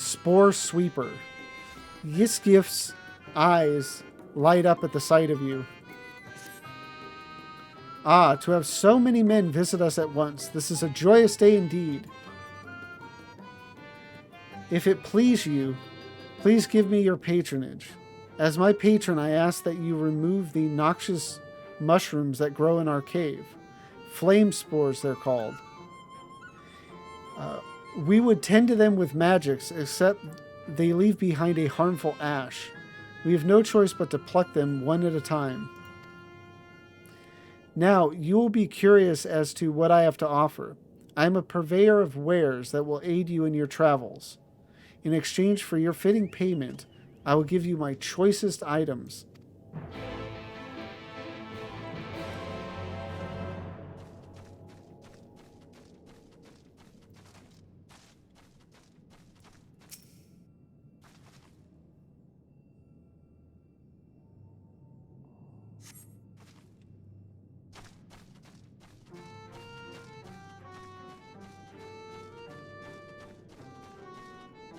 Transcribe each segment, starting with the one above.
Spore Sweeper. This gift's eyes light up at the sight of you. Ah, to have so many men visit us at once. This is a joyous day indeed. If it please you, please give me your patronage. As my patron, I ask that you remove the noxious mushrooms that grow in our cave. Flame spores, they're called. We would tend to them with magics, except they leave behind a harmful ash. We have no choice but to pluck them one at a time. Now, you will be curious as to what I have to offer. I am a purveyor of wares that will aid you in your travels. In exchange for your fitting payment, I will give you my choicest items.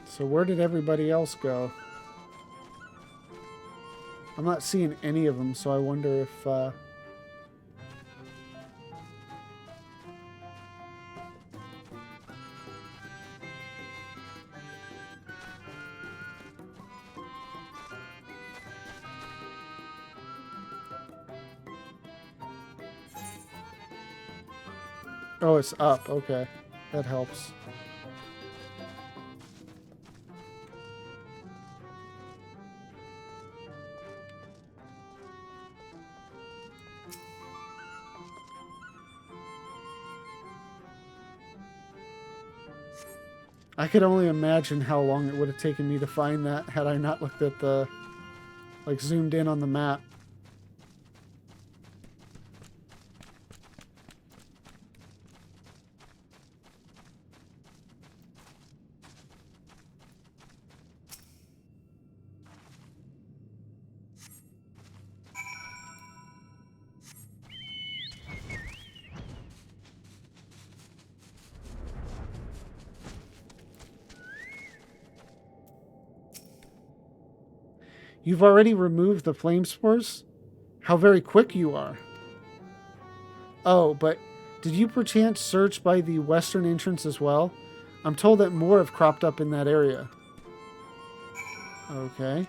So where did everybody else go? I'm not seeing any of them, so I wonder if... Oh, it's up. Okay. That helps. I could only imagine how long it would have taken me to find that had I not looked at the... like, zoomed in on the map. You've already removed the flame spores? How very quick you are. Oh, but did you perchance search by the western entrance as well? I'm told that more have cropped up in that area. Okay.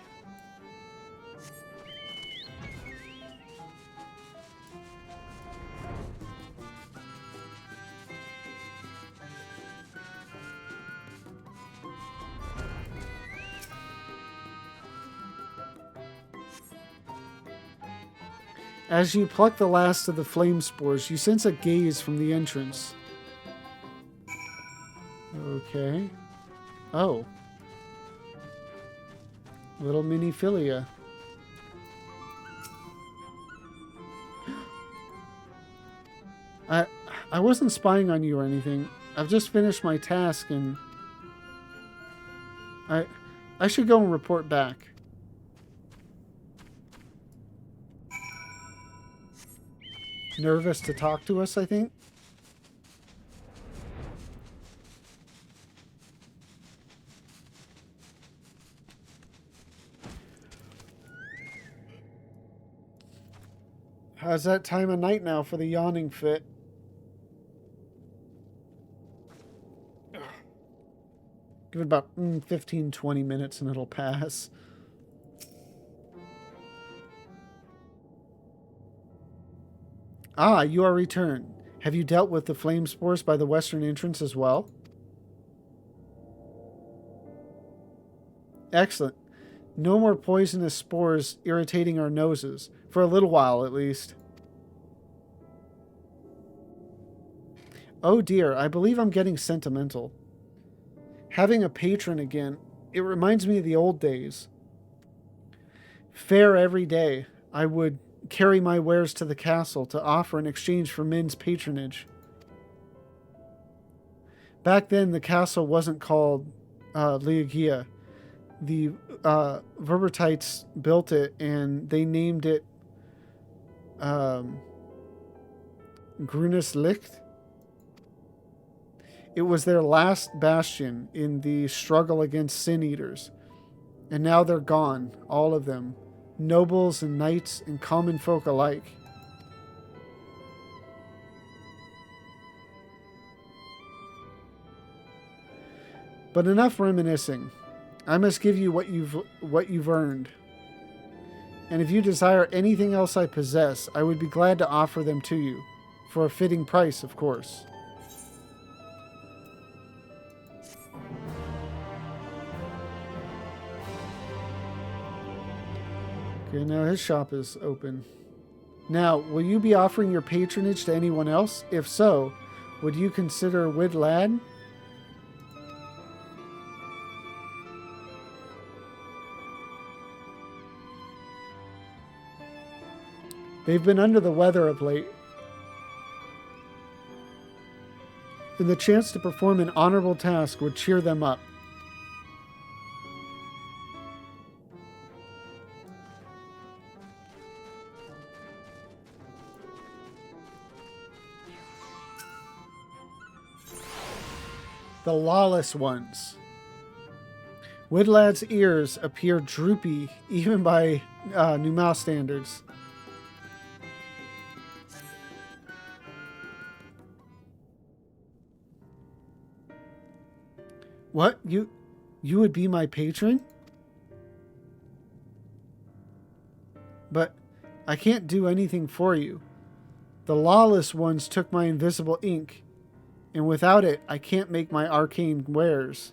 As you pluck the last of the flame spores, you sense a gaze from the entrance. Okay. Oh. Little mini Philia. I wasn't spying on you or anything. I've just finished my task and... I should go and report back. Nervous to talk to us, I think. How's that time of night now for the yawning fit? Give it about 15, 20 minutes and it'll pass. Ah, you are returned. Have you dealt with the flame spores by the western entrance as well? Excellent. No more poisonous spores irritating our noses. For a little while, at least. Oh dear, I believe I'm getting sentimental. Having a patron again, it reminds me of the old days. Fair every day, I would carry my wares to the castle to offer in exchange for men's patronage. Back then, the castle wasn't called Liagia. The Verbertites built it, and they named it Grünes Licht. It was their last bastion in the struggle against sin eaters. And now they're gone, all of them, nobles and knights and common folk alike. But enough reminiscing. I must give you what you've earned. And if you desire anything else I possess, I would be glad to offer them to you, for a fitting price, of course. Okay, now his shop is open. Now, will you be offering your patronage to anyone else? If so, would you consider Wid Lad? They've been under the weather of late, and the chance to perform an honorable task would cheer them up. The lawless ones. Widlad's ears appear droopy even by Numau standards. What? You would be my patron? But I can't do anything for you. The lawless ones took my invisible ink, and without it, I can't make my arcane wares.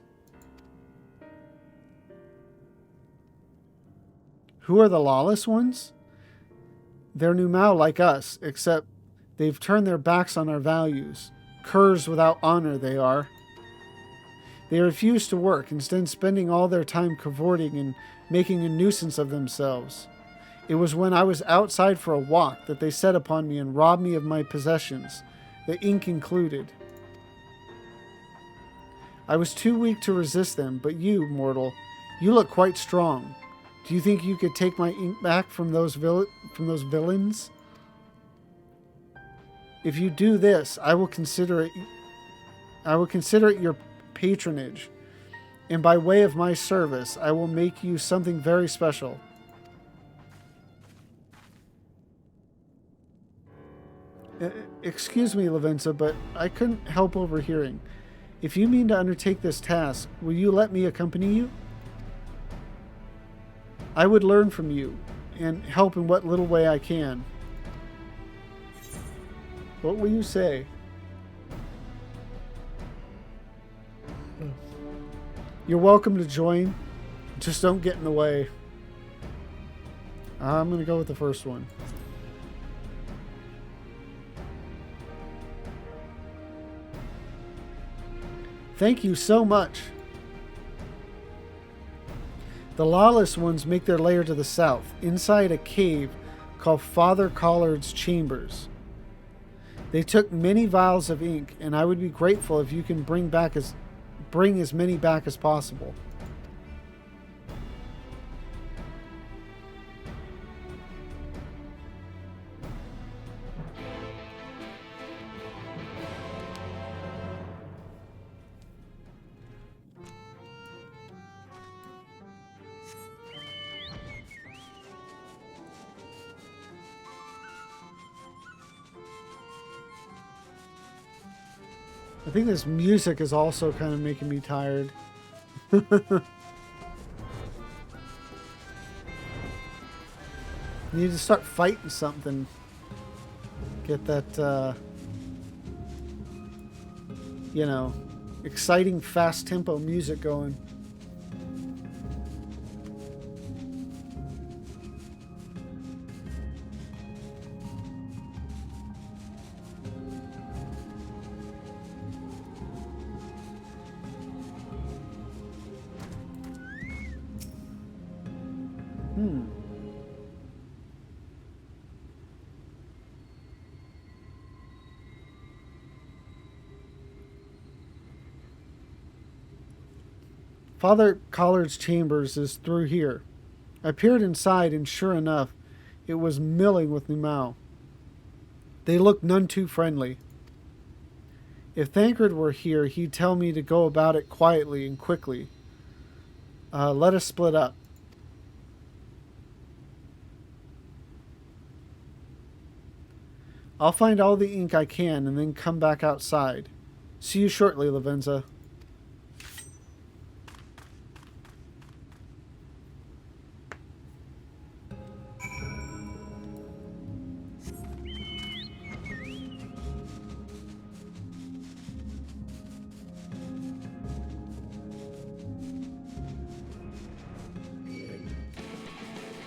Who are the lawless ones? They're Numau like us, except they've turned their backs on our values. Curs without honor, they are. They refuse to work, instead spending all their time cavorting and making a nuisance of themselves. It was when I was outside for a walk that they set upon me and robbed me of my possessions, the ink included. I was too weak to resist them, but you, mortal, you look quite strong. Do you think you could take my ink back from those villains? If you do this, I will consider it your patronage, and by way of my service, I will make you something very special. Excuse me, Lavenza, but I couldn't help overhearing. If you mean to undertake this task, will you let me accompany you? I would learn from you, and help in what little way I can. What will you say? You're welcome to join. Just don't get in the way. I'm going to go with the first one. Thank you so much. The lawless ones make their lair to the south, inside a cave called Father Collard's Chambers. They took many vials of ink, and I would be grateful if you can bring as many back as possible. I think this music is also kind of making me tired. You need to start fighting something. Get that, exciting fast tempo music going. Father Collard's chambers is through here. I peered inside, and sure enough, it was milling with Numau. They looked none too friendly. If Thancred were here, he'd tell me to go about it quietly and quickly. Let us split up. I'll find all the ink I can and then come back outside. See you shortly, Lavenza.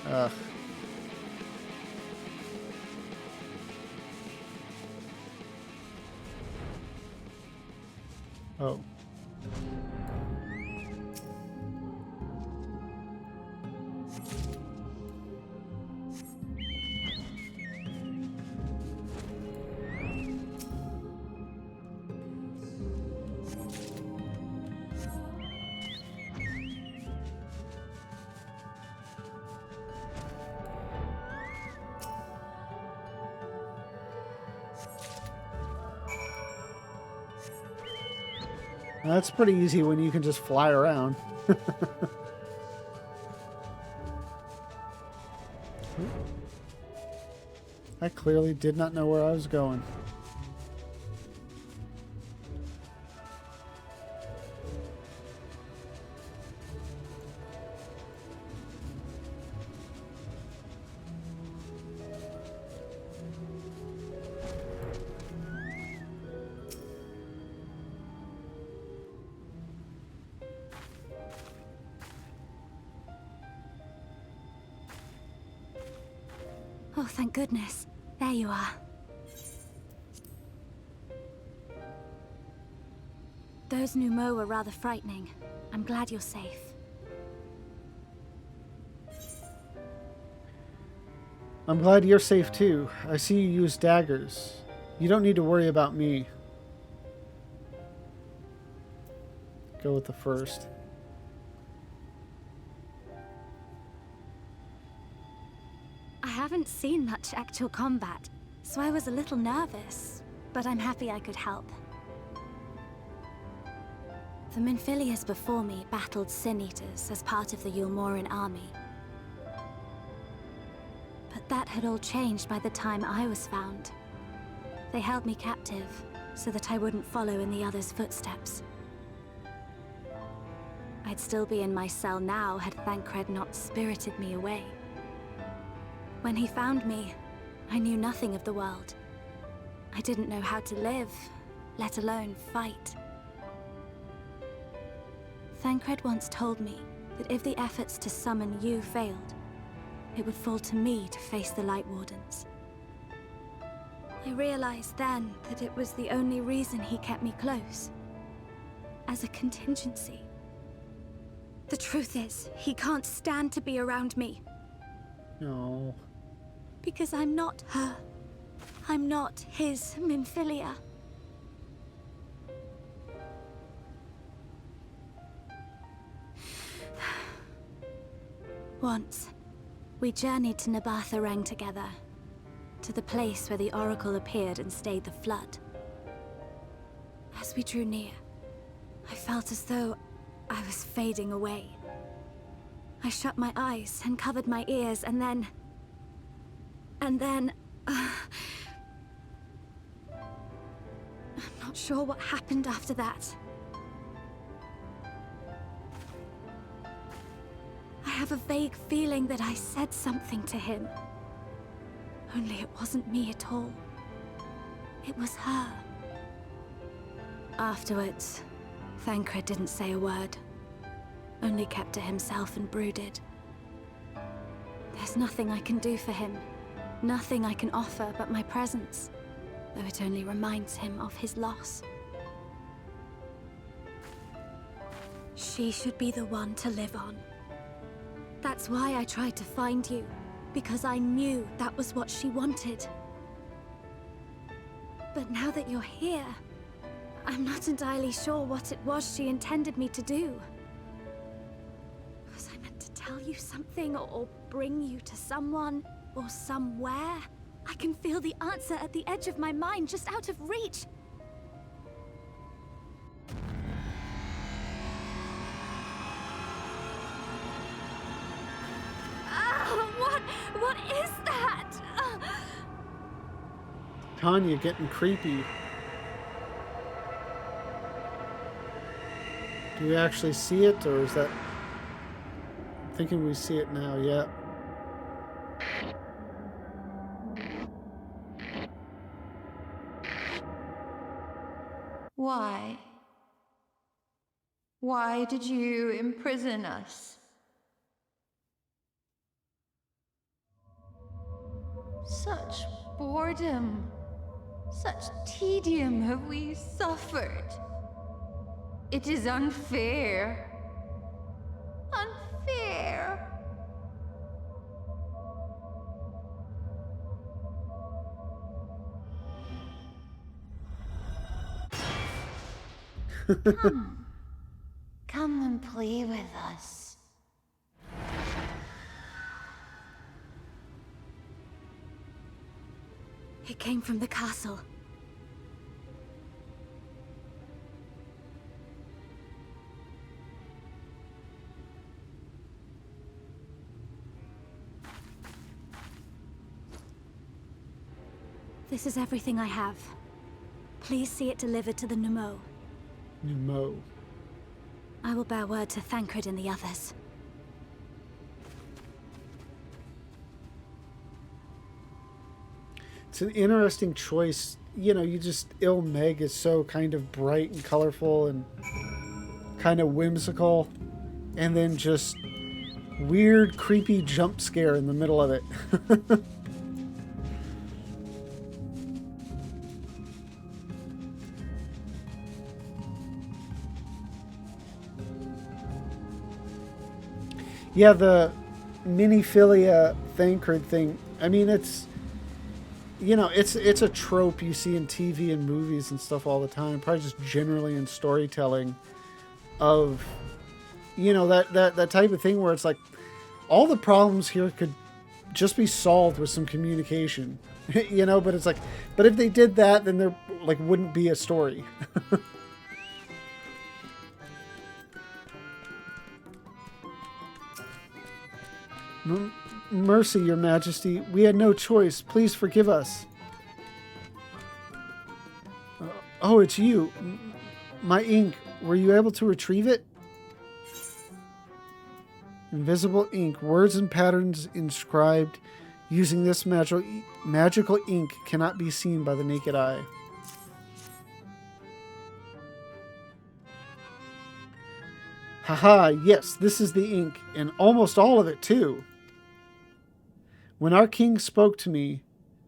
Ugh. Oh. That's pretty easy when you can just fly around. I clearly did not know where I was going. Oh, thank goodness. There you are. Those Numo were rather frightening. I'm glad you're safe. I'm glad you're safe too. I see you use daggers. You don't need to worry about me. Go with the first. I haven't seen much actual combat, so I was a little nervous, but I'm happy I could help. The Minfilius before me battled Sin Eaters as part of the Yulmoran army. But that had all changed by the time I was found. They held me captive, so that I wouldn't follow in the others' footsteps. I'd still be in my cell now had Thancred not spirited me away. When he found me, I knew nothing of the world. I didn't know how to live, let alone fight. Thancred once told me that if the efforts to summon you failed, it would fall to me to face the Light Wardens. I realized then that it was the only reason he kept me close. As a contingency. The truth is, he can't stand to be around me. No. Because I'm not her. I'm not his Minfilia. Once, we journeyed to Nabatha Reng together, to the place where the Oracle appeared and stayed the flood. As we drew near, I felt as though I was fading away. I shut my eyes and covered my ears, and then... I'm not sure what happened after that. I have a vague feeling that I said something to him. Only it wasn't me at all. It was her. Afterwards, Thancred didn't say a word. Only kept to himself and brooded. There's nothing I can do for him. Nothing I can offer but my presence, though it only reminds him of his loss. She should be the one to live on. That's why I tried to find you, because I knew that was what she wanted. But now that you're here, I'm not entirely sure what it was she intended me to do. Was I meant to tell you something, or bring you to someone, or somewhere? I can feel the answer at the edge of my mind, just out of reach. What is that? Tanya getting creepy. Do we actually see it, or is that... I'm thinking we see it now, yeah. Why? Why did you imprison us? Such boredom, such tedium have we suffered. It is unfair. Unfair. Come. Come and play with us. It came from the castle. This is everything I have. Please see it delivered to the Numo. Numo. I will bear word to Thancred and the others. It's an interesting choice. You know, Meg is so kind of bright and colorful and kind of whimsical. And then just weird, creepy jump scare in the middle of it. Yeah, the miniphilia Thancred thing. I mean, it's a trope you see in TV and movies and stuff all the time. Probably just generally in storytelling of, that type of thing where it's like all the problems here could just be solved with some communication, but it's like, but if they did that, then there like wouldn't be a story. Mercy, Your Majesty. We had no choice. Please forgive us. Oh, it's you. My ink. Were you able to retrieve it? Invisible ink. Words and patterns inscribed using this magical ink cannot be seen by the naked eye. Haha, yes, this is the ink, and almost all of it, too. When our king spoke to me,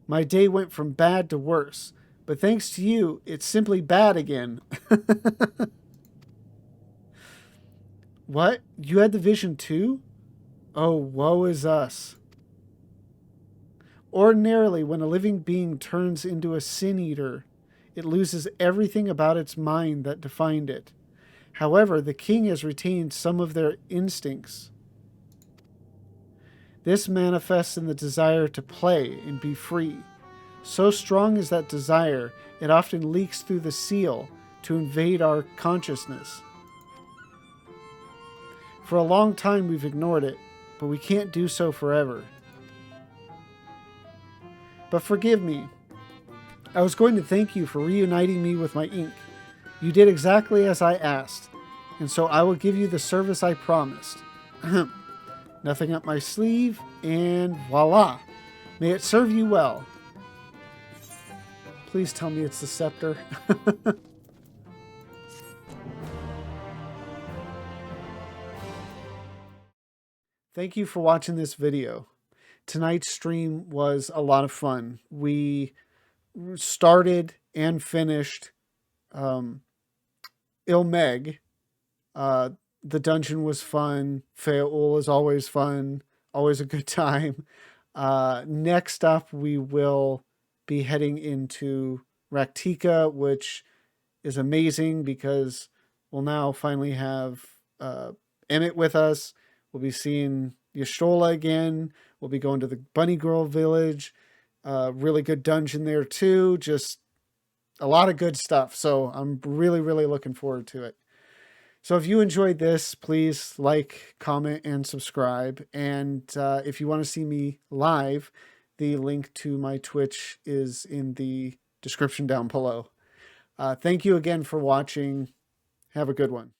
my day went from bad to worse. But thanks to you, it's simply bad again. What? You had the vision too? Oh, woe is us. Ordinarily, when a living being turns into a sin eater, it loses everything about its mind that defined it. However, the king has retained some of their instincts. This manifests in the desire to play and be free. So strong is that desire, it often leaks through the seal to invade our consciousness. For a long time we've ignored it, but we can't do so forever. But forgive me. I was going to thank you for reuniting me with my ink. You did exactly as I asked, and so I will give you the service I promised. Nothing up my sleeve, and voila! May it serve you well. Please tell me it's the scepter. Thank you for watching this video. Tonight's stream was a lot of fun. We started and finished Ilmeg. The dungeon was fun. Feaul is always fun. Always a good time. Next up, we will be heading into Raktika, which is amazing because we'll now finally have Emmett with us. We'll be seeing Y'shtola again. We'll be going to the Bunny Girl village. Really good dungeon there too. Just a lot of good stuff. So I'm really, really looking forward to it. So if you enjoyed this, please like, comment, and subscribe. And if you want to see me live, the link to my Twitch is in the description down below. Thank you again for watching. Have a good one.